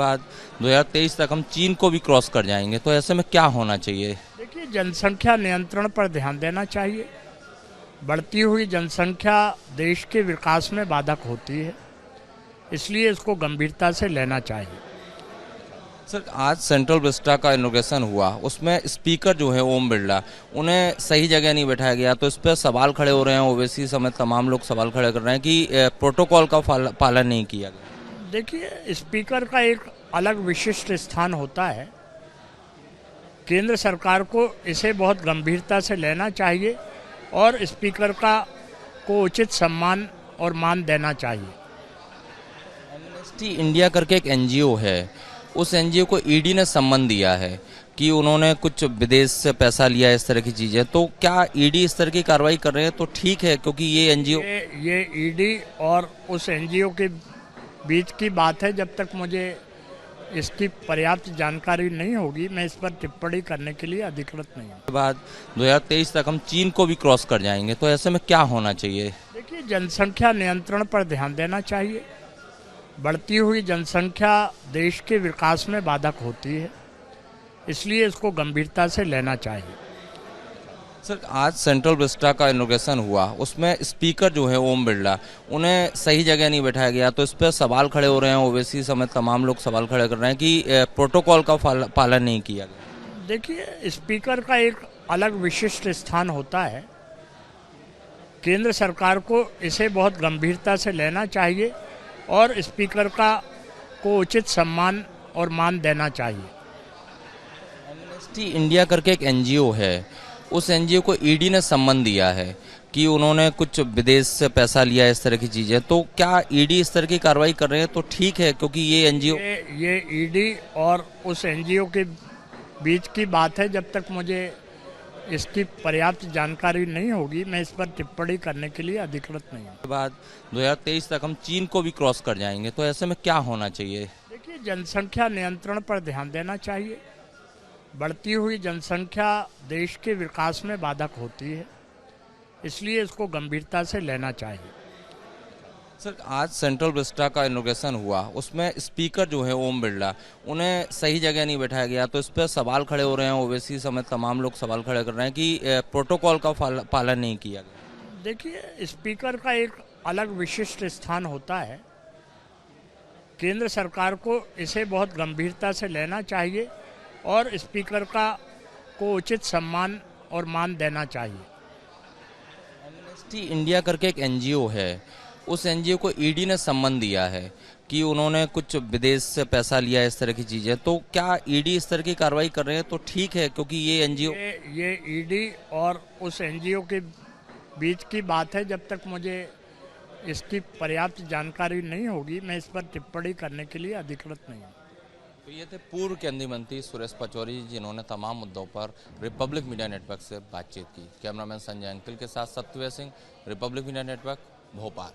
बाद 2023 तक हम चीन को भी क्रॉस कर जाएंगे, तो ऐसे में क्या होना चाहिए? देखिए, जनसंख्या नियंत्रण पर ध्यान देना चाहिए। बढ़ती हुई जनसंख्या देश के विकास में बाधक होती है, इसलिए इसको गंभीरता से लेना चाहिए। सर, आज सेंट्रल विस्टा का इनॉग्रेशन हुआ, उसमें स्पीकर जो है ओम बिरला, उन्हें सही जगह नहीं बैठाया गया, तो इस पर सवाल खड़े हो रहे हैं। ओवैसी समेत तमाम लोग सवाल खड़े कर रहे हैं कि प्रोटोकॉल का पालन नहीं किया गया। देखिए, स्पीकर का एक अलग विशिष्ट स्थान होता है। केंद्र सरकार को इसे बहुत गंभीरता से लेना चाहिए और स्पीकर को उचित सम्मान और मान देना चाहिए। एमनेस्टी इंडिया करके एक एनजीओ है, उस एनजीओ को ईडी ने सम्मन दिया है कि उन्होंने कुछ विदेश से पैसा लिया, इस तरह की चीजें। तो क्या ईडी इस तरह की कार्रवाई कर रहे हैं तो ठीक है, क्योंकि ये एनजीओ ये ईडी और उस एनजीओ के बीच की बात है। जब तक मुझे इसकी पर्याप्त जानकारी नहीं होगी, मैं इस पर टिप्पणी करने के लिए अधिकृत नहीं हूँ। के बाद 2023 तक हम चीन को भी क्रॉस कर जाएंगे, तो ऐसे में क्या होना चाहिए? देखिए, जनसंख्या नियंत्रण पर ध्यान देना चाहिए। बढ़ती हुई जनसंख्या देश के विकास में बाधक होती है, इसलिए इसको गंभीरता से लेना चाहिए। सर, आज सेंट्रल विस्टा का इनॉग्रेशन हुआ, उसमें स्पीकर जो है ओम बिरला, उन्हें सही जगह नहीं बैठाया गया, तो इस पर सवाल खड़े हो रहे हैं। ओवैसी समेत तमाम लोग सवाल खड़े कर रहे हैं कि प्रोटोकॉल का पालन नहीं किया गया। देखिए, स्पीकर का एक अलग विशिष्ट स्थान होता है। केंद्र सरकार को इसे बहुत गंभीरता से लेना चाहिए और स्पीकर को उचित सम्मान और मान देना चाहिए। एमनेस्टी इंडिया करके एक एनजीओ है, उस एनजीओ को ईडी ने सम्मन दिया है कि उन्होंने कुछ विदेश से पैसा लिया, इस तरह की चीजें। तो क्या ईडी इस तरह की कार्रवाई कर रहे हैं तो ठीक है, क्योंकि ये एनजीओ ये ईडी और उस एनजीओ के बीच की बात है। जब तक मुझे इसकी पर्याप्त जानकारी नहीं होगी, मैं इस पर टिप्पणी करने के लिए अधिकृत नहीं हूँ। के बाद 2023 तक हम चीन को भी क्रॉस कर जाएंगे, तो ऐसे में क्या होना चाहिए? देखिए, जनसंख्या नियंत्रण पर ध्यान देना चाहिए। बढ़ती हुई जनसंख्या देश के विकास में बाधक होती है, इसलिए इसको गंभीरता से लेना चाहिए। सर, आज सेंट्रल विस्टा का इनॉग्रेशन हुआ, उसमें स्पीकर जो है ओम बिरला, उन्हें सही जगह नहीं बैठाया गया, तो इस पर सवाल खड़े हो रहे हैं। ओवैसी समेत तमाम लोग सवाल खड़े कर रहे हैं कि प्रोटोकॉल का पालन नहीं किया गया। देखिए, स्पीकर का एक अलग विशिष्ट स्थान होता है। केंद्र सरकार को इसे बहुत गंभीरता से लेना चाहिए और स्पीकर को उचित सम्मान और मान देना चाहिए। एमनेस्टी इंडिया करके एक एनजीओ है, उस एनजीओ को ईडी ने सम्मन दिया है कि उन्होंने कुछ विदेश से पैसा लिया, इस तरह की चीजें। तो क्या ईडी इस तरह की कार्रवाई कर रहे हैं तो ठीक है, क्योंकि ये एनजीओ ये ईडी और उस एनजीओ के बीच की बात है। जब तक मुझे इसकी पर्याप्त जानकारी नहीं होगी, मैं इस पर टिप्पणी करने के लिए अधिकृत नहीं हूँ। तो ये थे पूर्व केंद्रीय मंत्री सुरेश पचौरी, जिन्होंने तमाम मुद्दों पर रिपब्लिक मीडिया नेटवर्क से बातचीत की। कैमरामैन संजय अंकिल के साथ Satyaved Singh, Republic Media Network, Bhopal.